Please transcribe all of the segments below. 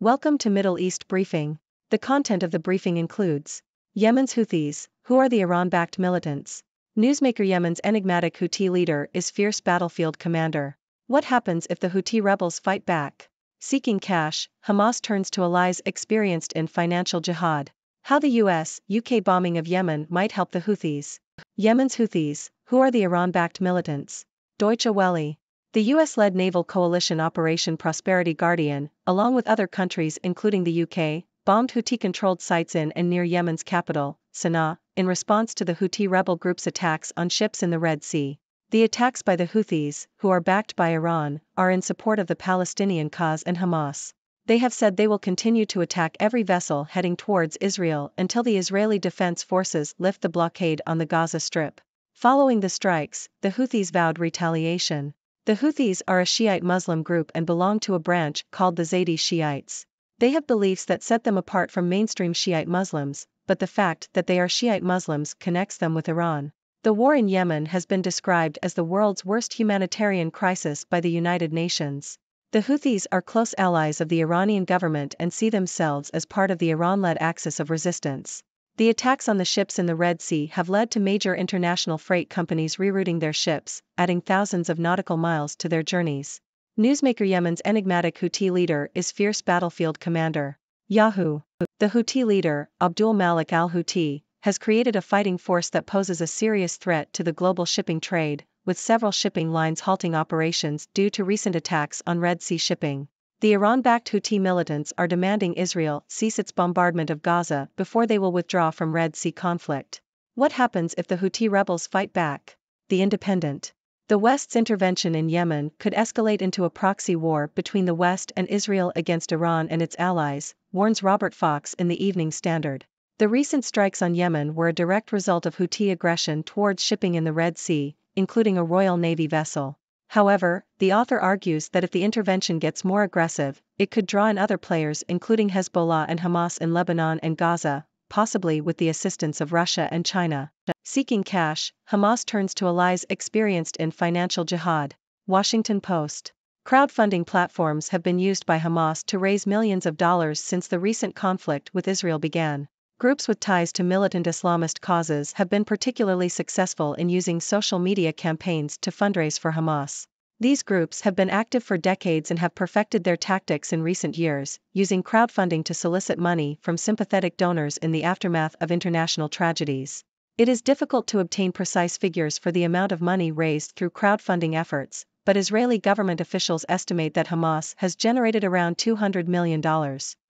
Welcome to Middle East Briefing. The content of the briefing includes Yemen's Houthis, who are the Iran-backed militants. Yemen's enigmatic Houthi leader is fierce battlefield commander. What happens if the Houthi rebels fight back? Seeking cash, Hamas turns to allies experienced in financial jihad. How the US-UK bombing of Yemen might help the Houthis. Yemen's Houthis, who are the Iran-backed militants. Deutsche Welle. The US-led naval coalition Operation Prosperity Guardian, along with other countries including the UK, bombed Houthi-controlled sites in and near Yemen's capital, Sana'a, in response to the Houthi rebel group's attacks on ships in the Red Sea. The attacks by the Houthis, who are backed by Iran, are in support of the Palestinian cause and Hamas. They have said they will continue to attack every vessel heading towards Israel until the Israeli Defense Forces lift the blockade on the Gaza Strip. Following the strikes, the Houthis vowed retaliation. The Houthis are a Shiite Muslim group and belong to a branch called the Zaydi Shiites. They have beliefs that set them apart from mainstream Shiite Muslims, but the fact that they are Shiite Muslims connects them with Iran. The war in Yemen has been described as the world's worst humanitarian crisis by the United Nations. The Houthis are close allies of the Iranian government and see themselves as part of the Iran-led axis of resistance. The attacks on the ships in the Red Sea have led to major international freight companies rerouting their ships, adding thousands of nautical miles to their journeys. Yemen's enigmatic Houthi leader is fierce battlefield commander. Yahoo! The Houthi leader, Abdul Malik al-Houthi, has created a fighting force that poses a serious threat to the global shipping trade, with several shipping lines halting operations due to recent attacks on Red Sea shipping. The Iran-backed Houthi militants are demanding Israel cease its bombardment of Gaza before they will withdraw from Red Sea conflict. What happens if the Houthi rebels fight back? The Independent. The West's intervention in Yemen could escalate into a proxy war between the West and Israel against Iran and its allies, warns Robert Fox in the Evening Standard. The recent strikes on Yemen were a direct result of Houthi aggression towards shipping in the Red Sea, including a Royal Navy vessel. However, the author argues that if the intervention gets more aggressive, it could draw in other players including Hezbollah and Hamas in Lebanon and Gaza, possibly with the assistance of Russia and China. Seeking cash, Hamas turns to allies experienced in financial jihad. Washington Post. Crowdfunding platforms have been used by Hamas to raise millions of dollars since the recent conflict with Israel began. Groups with ties to militant Islamist causes have been particularly successful in using social media campaigns to fundraise for Hamas. These groups have been active for decades and have perfected their tactics in recent years, using crowdfunding to solicit money from sympathetic donors in the aftermath of international tragedies. It is difficult to obtain precise figures for the amount of money raised through crowdfunding efforts, but Israeli government officials estimate that Hamas has generated around $200 million.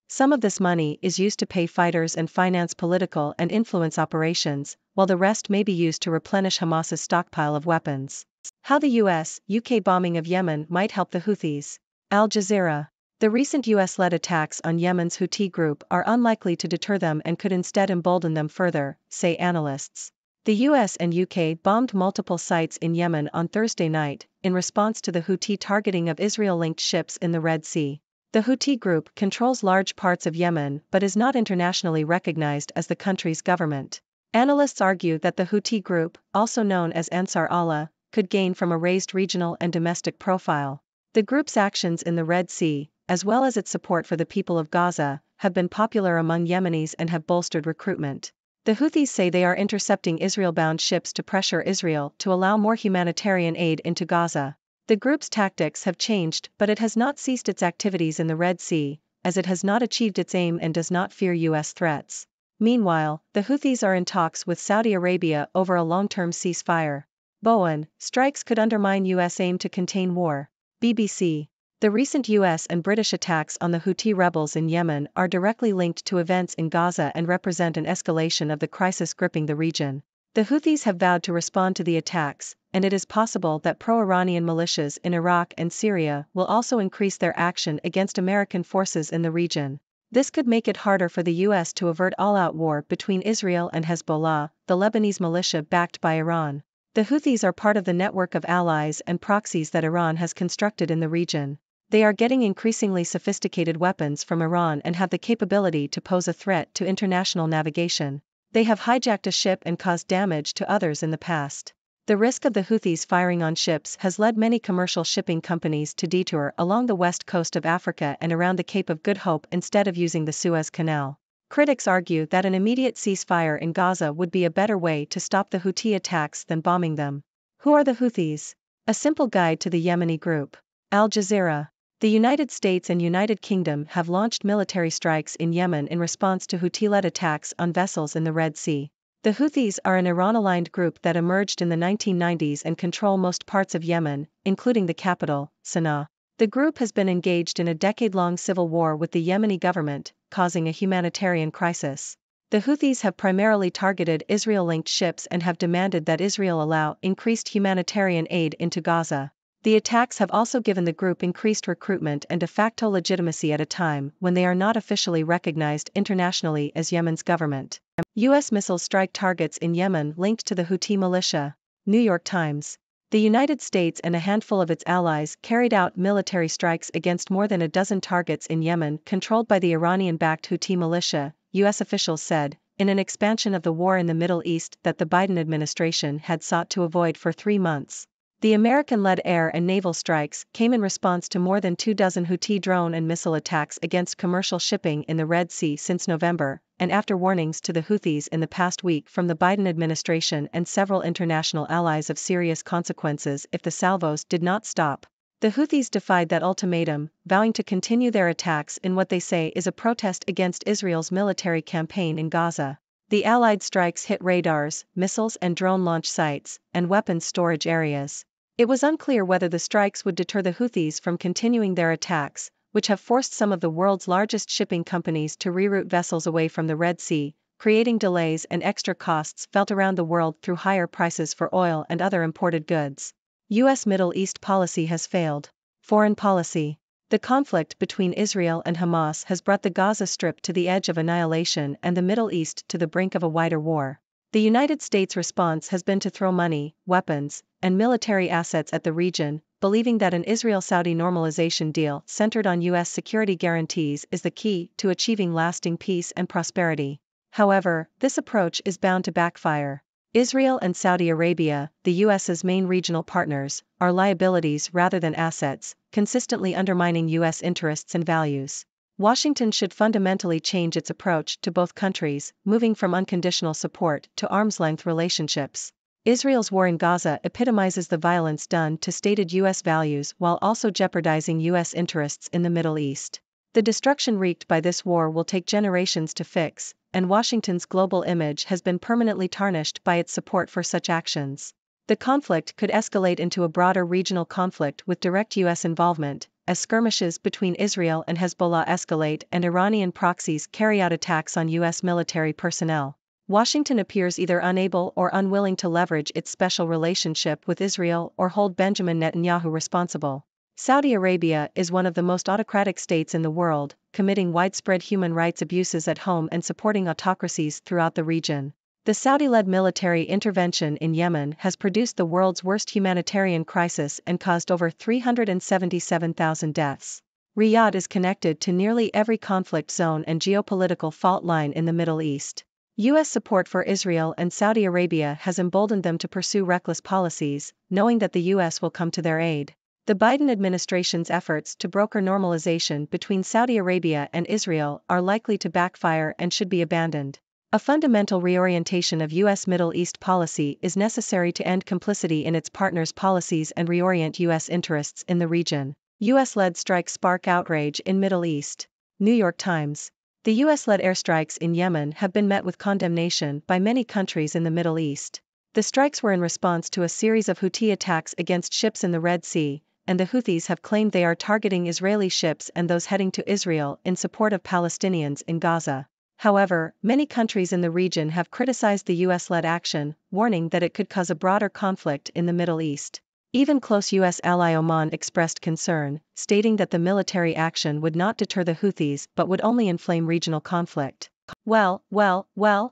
Some of this money is used to pay fighters and finance political and influence operations, while the rest may be used to replenish Hamas's stockpile of weapons. How the US-UK bombing of Yemen might help the Houthis. Al Jazeera. The recent US-led attacks on Yemen's Houthi group are unlikely to deter them and could instead embolden them further, say analysts. The US and UK bombed multiple sites in Yemen on Thursday night, in response to the Houthi targeting of Israel-linked ships in the Red Sea. The Houthi group controls large parts of Yemen but is not internationally recognized as the country's government. Analysts argue that the Houthi group, also known as Ansar Allah, could gain from a raised regional and domestic profile. The group's actions in the Red Sea, as well as its support for the people of Gaza, have been popular among Yemenis and have bolstered recruitment. The Houthis say they are intercepting Israel-bound ships to pressure Israel to allow more humanitarian aid into Gaza. The group's tactics have changed, but it has not ceased its activities in the Red Sea, as it has not achieved its aim and does not fear US threats. Meanwhile, the Houthis are in talks with Saudi Arabia over a long-term ceasefire. Bowen, strikes could undermine US aim to contain war. BBC. The recent US and British attacks on the Houthi rebels in Yemen are directly linked to events in Gaza and represent an escalation of the crisis gripping the region. The Houthis have vowed to respond to the attacks, and it is possible that pro-Iranian militias in Iraq and Syria will also increase their action against American forces in the region. This could make it harder for the US to avert all-out war between Israel and Hezbollah, the Lebanese militia backed by Iran. The Houthis are part of the network of allies and proxies that Iran has constructed in the region. They are getting increasingly sophisticated weapons from Iran and have the capability to pose a threat to international navigation. They have hijacked a ship and caused damage to others in the past. The risk of the Houthis firing on ships has led many commercial shipping companies to detour along the west coast of Africa and around the Cape of Good Hope instead of using the Suez Canal. Critics argue that an immediate ceasefire in Gaza would be a better way to stop the Houthi attacks than bombing them. Who are the Houthis? A simple guide to the Yemeni group. Al Jazeera. The United States and United Kingdom have launched military strikes in Yemen in response to Houthi-led attacks on vessels in the Red Sea. The Houthis are an Iran-aligned group that emerged in the 1990s and control most parts of Yemen, including the capital, Sana'a. The group has been engaged in a decade-long civil war with the Yemeni government, causing a humanitarian crisis. The Houthis have primarily targeted Israel-linked ships and have demanded that Israel allow increased humanitarian aid into Gaza. The attacks have also given the group increased recruitment and de facto legitimacy at a time when they are not officially recognized internationally as Yemen's government. U.S. missiles strike targets in Yemen linked to the Houthi militia. New York Times. The United States and a handful of its allies carried out military strikes against more than a dozen targets in Yemen controlled by the Iranian-backed Houthi militia, U.S. officials said, in an expansion of the war in the Middle East that the Biden administration had sought to avoid for 3 months. The American-led air and naval strikes came in response to more than 24 Houthi drone and missile attacks against commercial shipping in the Red Sea since November, and after warnings to the Houthis in the past week from the Biden administration and several international allies of serious consequences if the salvos did not stop. The Houthis defied that ultimatum, vowing to continue their attacks in what they say is a protest against Israel's military campaign in Gaza. The Allied strikes hit radars, missiles and drone launch sites, and weapons storage areas. It was unclear whether the strikes would deter the Houthis from continuing their attacks, which have forced some of the world's largest shipping companies to reroute vessels away from the Red Sea, creating delays and extra costs felt around the world through higher prices for oil and other imported goods. U.S. Middle East policy has failed. Foreign policy. The conflict between Israel and Hamas has brought the Gaza Strip to the edge of annihilation and the Middle East to the brink of a wider war. The United States' response has been to throw money, weapons, and military assets at the region, believing that an Israel-Saudi normalization deal centered on U.S. security guarantees is the key to achieving lasting peace and prosperity. However, this approach is bound to backfire. Israel and Saudi Arabia, the U.S.'s main regional partners, are liabilities rather than assets, consistently undermining U.S. interests and values. Washington should fundamentally change its approach to both countries, moving from unconditional support to arm's-length relationships. Israel's war in Gaza epitomizes the violence done to stated U.S. values while also jeopardizing U.S. interests in the Middle East. The destruction wreaked by this war will take generations to fix, and Washington's global image has been permanently tarnished by its support for such actions. The conflict could escalate into a broader regional conflict with direct U.S. involvement, as skirmishes between Israel and Hezbollah escalate and Iranian proxies carry out attacks on U.S. military personnel. Washington appears either unable or unwilling to leverage its special relationship with Israel or hold Benjamin Netanyahu responsible. Saudi Arabia is one of the most autocratic states in the world, committing widespread human rights abuses at home and supporting autocracies throughout the region. The Saudi-led military intervention in Yemen has produced the world's worst humanitarian crisis and caused over 377,000 deaths. Riyadh is connected to nearly every conflict zone and geopolitical fault line in the Middle East. U.S. support for Israel and Saudi Arabia has emboldened them to pursue reckless policies, knowing that the U.S. will come to their aid. The Biden administration's efforts to broker normalization between Saudi Arabia and Israel are likely to backfire and should be abandoned. A fundamental reorientation of U.S. Middle East policy is necessary to end complicity in its partners' policies and reorient U.S. interests in the region. U.S.-led strikes spark outrage in Middle East. New York Times. The U.S.-led airstrikes in Yemen have been met with condemnation by many countries in the Middle East. The strikes were in response to a series of Houthi attacks against ships in the Red Sea, and the Houthis have claimed they are targeting Israeli ships and those heading to Israel in support of Palestinians in Gaza. However, many countries in the region have criticized the U.S.-led action, warning that it could cause a broader conflict in the Middle East. Even close U.S. ally Oman expressed concern, stating that the military action would not deter the Houthis but would only inflame regional conflict. Well,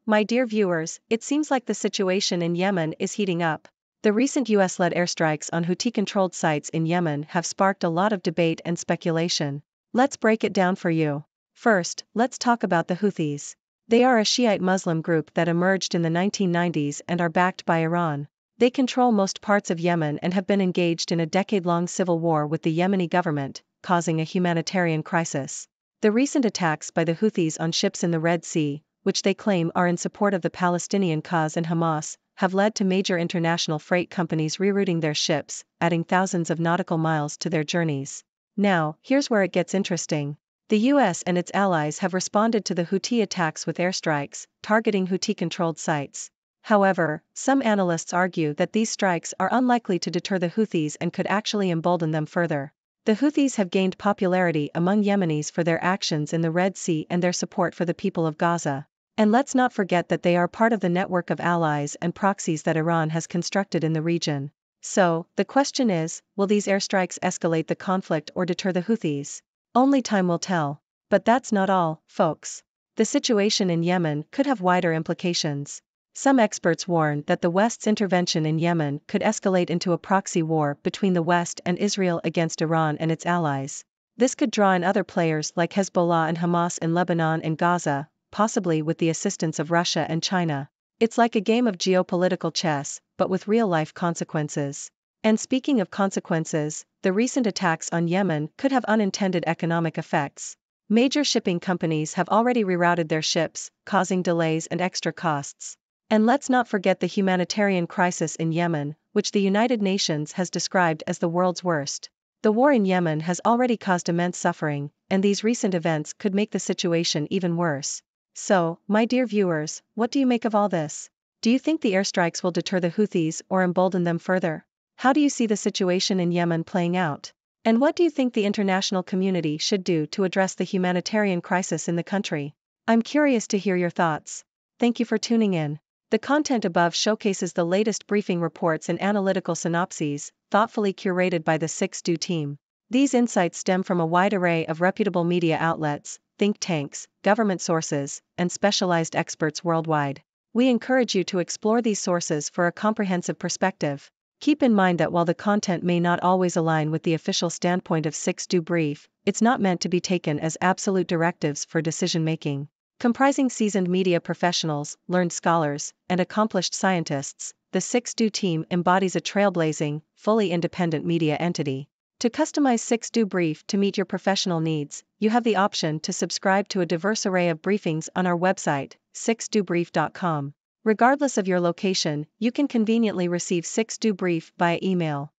my dear viewers, it seems like the situation in Yemen is heating up. The recent U.S.-led airstrikes on Houthi-controlled sites in Yemen have sparked a lot of debate and speculation. Let's break it down for you. First, let's talk about the Houthis. They are a Shiite Muslim group that emerged in the 1990s and are backed by Iran. They control most parts of Yemen and have been engaged in a decade-long civil war with the Yemeni government, causing a humanitarian crisis. The recent attacks by the Houthis on ships in the Red Sea, which they claim are in support of the Palestinian cause and Hamas, have led to major international freight companies rerouting their ships, adding thousands of nautical miles to their journeys. Now, here's where it gets interesting. The US and its allies have responded to the Houthi attacks with airstrikes, targeting Houthi-controlled sites. However, some analysts argue that these strikes are unlikely to deter the Houthis and could actually embolden them further. The Houthis have gained popularity among Yemenis for their actions in the Red Sea and their support for the people of Gaza. And let's not forget that they are part of the network of allies and proxies that Iran has constructed in the region. So, the question is, will these airstrikes escalate the conflict or deter the Houthis? Only time will tell. But that's not all, folks. The situation in Yemen could have wider implications. Some experts warn that the West's intervention in Yemen could escalate into a proxy war between the West and Israel against Iran and its allies. This could draw in other players like Hezbollah and Hamas in Lebanon and Gaza, possibly with the assistance of Russia and China. It's like a game of geopolitical chess, but with real-life consequences. And speaking of consequences, the recent attacks on Yemen could have unintended economic effects. Major shipping companies have already rerouted their ships, causing delays and extra costs. And let's not forget the humanitarian crisis in Yemen, which the United Nations has described as the world's worst. The war in Yemen has already caused immense suffering, and these recent events could make the situation even worse. So, my dear viewers, what do you make of all this? Do you think the airstrikes will deter the Houthis or embolden them further? How do you see the situation in Yemen playing out? And what do you think the international community should do to address the humanitarian crisis in the country? I'm curious to hear your thoughts. Thank you for tuning in. The content above showcases the latest briefing reports and analytical synopses, thoughtfully curated by the 6Do team. These insights stem from a wide array of reputable media outlets, think tanks, government sources, and specialized experts worldwide. We encourage you to explore these sources for a comprehensive perspective. Keep in mind that while the content may not always align with the official standpoint of 6Do Brief, it's not meant to be taken as absolute directives for decision-making. Comprising seasoned media professionals, learned scholars, and accomplished scientists, the 6Do team embodies a trailblazing, fully independent media entity. To customize 6Do Brief to meet your professional needs, you have the option to subscribe to a diverse array of briefings on our website, 6dobrief.com. Regardless of your location, you can conveniently receive 6Do Brief via email.